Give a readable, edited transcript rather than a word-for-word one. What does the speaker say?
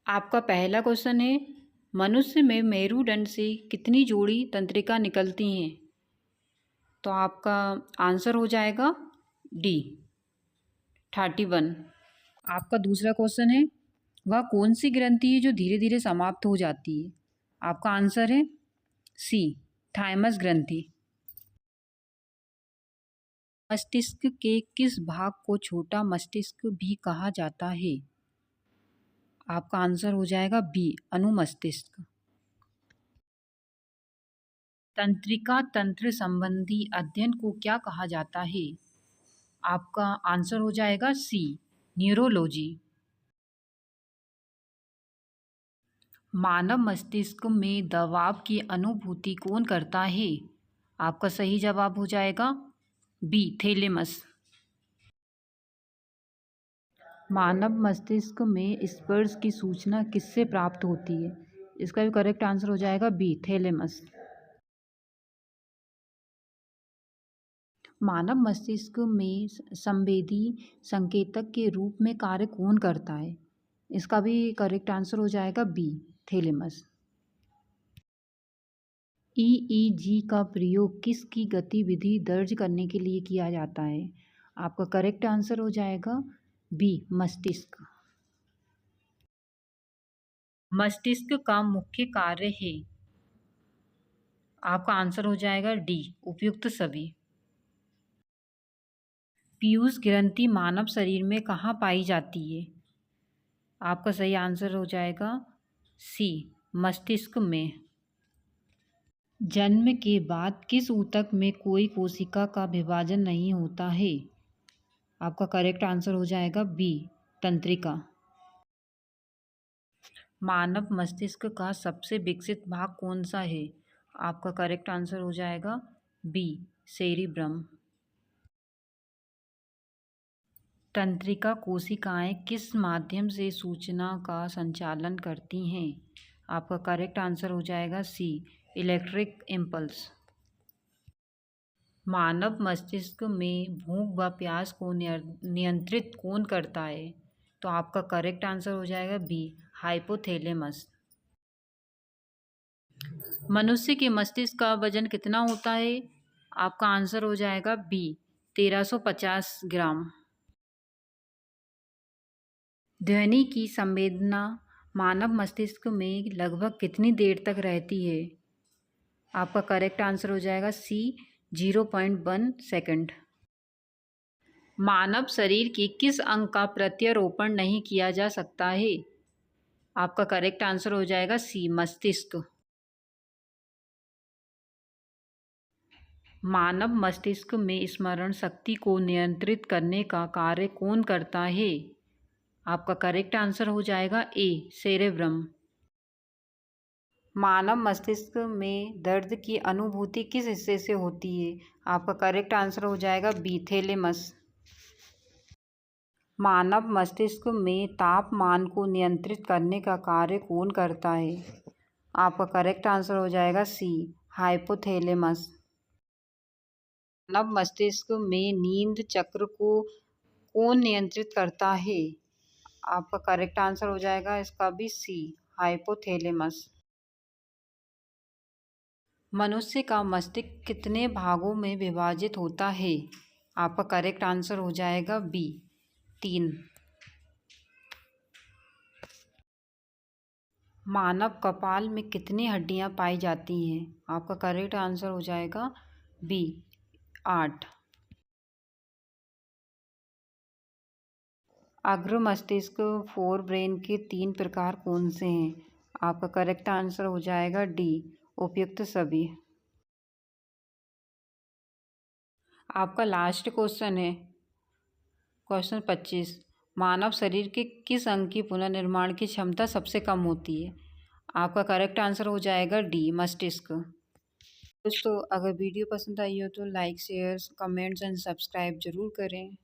आपका पहला क्वेश्चन है, मनुष्य में मेरुदंड से कितनी जोड़ी तंत्रिका निकलती हैं? तो आपका आंसर हो जाएगा डी 31। आपका दूसरा क्वेश्चन है, वह कौन सी ग्रंथि है जो धीरे धीरे समाप्त हो जाती है? आपका आंसर है सी थाइमस ग्रंथि। मस्तिष्क के किस भाग को छोटा मस्तिष्क भी कहा जाता है? आपका आंसर हो जाएगा बी अनुमस्तिष्क। तंत्रिका तंत्र संबंधी अध्ययन को क्या कहा जाता है? आपका आंसर हो जाएगा सी न्यूरोलॉजी। मानव मस्तिष्क में दबाव की अनुभूति कौन करता है? आपका सही जवाब हो जाएगा बी थैलेमस। मानव मस्तिष्क में स्पर्श की सूचना किससे प्राप्त होती है? इसका भी करेक्ट आंसर हो जाएगा बी थैलेमस। मानव मस्तिष्क में संवेदी संकेतक के रूप में कार्य कौन करता है? इसका भी करेक्ट आंसर हो जाएगा बी थैलेमस। ईईजी का प्रयोग किसकी गतिविधि दर्ज करने के लिए किया जाता है? आपका करेक्ट आंसर हो जाएगा बी मस्तिष्क। मस्तिष्क का मुख्य कार्य है। आपका आंसर हो जाएगा डी उपयुक्त सभी। पीयूष ग्रंथि मानव शरीर में कहाँ पाई जाती है? आपका सही आंसर हो जाएगा सी मस्तिष्क में। जन्म के बाद किस ऊतक में कोई कोशिका का विभाजन नहीं होता है? आपका करेक्ट आंसर हो जाएगा बी तंत्रिका। मानव मस्तिष्क का सबसे विकसित भाग कौन सा है? आपका करेक्ट आंसर हो जाएगा बी सेरिब्रम। तंत्रिका कोशिकाएं किस माध्यम से सूचना का संचालन करती हैं? आपका करेक्ट आंसर हो जाएगा सी इलेक्ट्रिक इम्पल्स। मानव मस्तिष्क में भूख व प्यास को नियंत्रित कौन करता है? तो आपका करेक्ट आंसर हो जाएगा बी हाइपोथैलेमस। मनुष्य के मस्तिष्क का वजन कितना होता है? आपका आंसर हो जाएगा बी 1350 ग्राम। ध्वनि की संवेदना मानव मस्तिष्क में लगभग कितनी देर तक रहती है? आपका करेक्ट आंसर हो जाएगा सी 0.1 सेकंड। मानव शरीर के किस अंग का प्रत्यारोपण नहीं किया जा सकता है? आपका करेक्ट आंसर हो जाएगा सी मस्तिष्क। मानव मस्तिष्क में स्मरण शक्ति को नियंत्रित करने का कार्य कौन करता है? आपका करेक्ट आंसर हो जाएगा ए सेरेब्रम। मानव मस्तिष्क में दर्द की अनुभूति किस हिस्से से होती है? आपका करेक्ट आंसर हो जाएगा बी थैलेमस। मानव मस्तिष्क में तापमान को नियंत्रित करने का कार्य कौन करता है? आपका करेक्ट आंसर हो जाएगा सी हाइपोथैलेमस। मानव मस्तिष्क में नींद चक्र को कौन नियंत्रित करता है? आपका करेक्ट आंसर हो जाएगा इसका भी सी हाइपोथैलेमस। मनुष्य का मस्तिष्क कितने भागों में विभाजित होता है? आपका करेक्ट आंसर हो जाएगा बी 3। मानव कपाल में कितनी हड्डियां पाई जाती हैं? आपका करेक्ट आंसर हो जाएगा बी 8। अग्र मस्तिष्क फोर ब्रेन के 3 प्रकार कौन से हैं? आपका करेक्ट आंसर हो जाएगा डी उपयुक्त सभी। आपका लास्ट क्वेश्चन है क्वेश्चन 25। मानव शरीर के किस अंग की पुनर्निर्माण की क्षमता सबसे कम होती है? आपका करेक्ट आंसर हो जाएगा डी मस्तिष्क। दोस्तों अगर वीडियो पसंद आई हो तो like share comments and subscribe ज़रूर करें।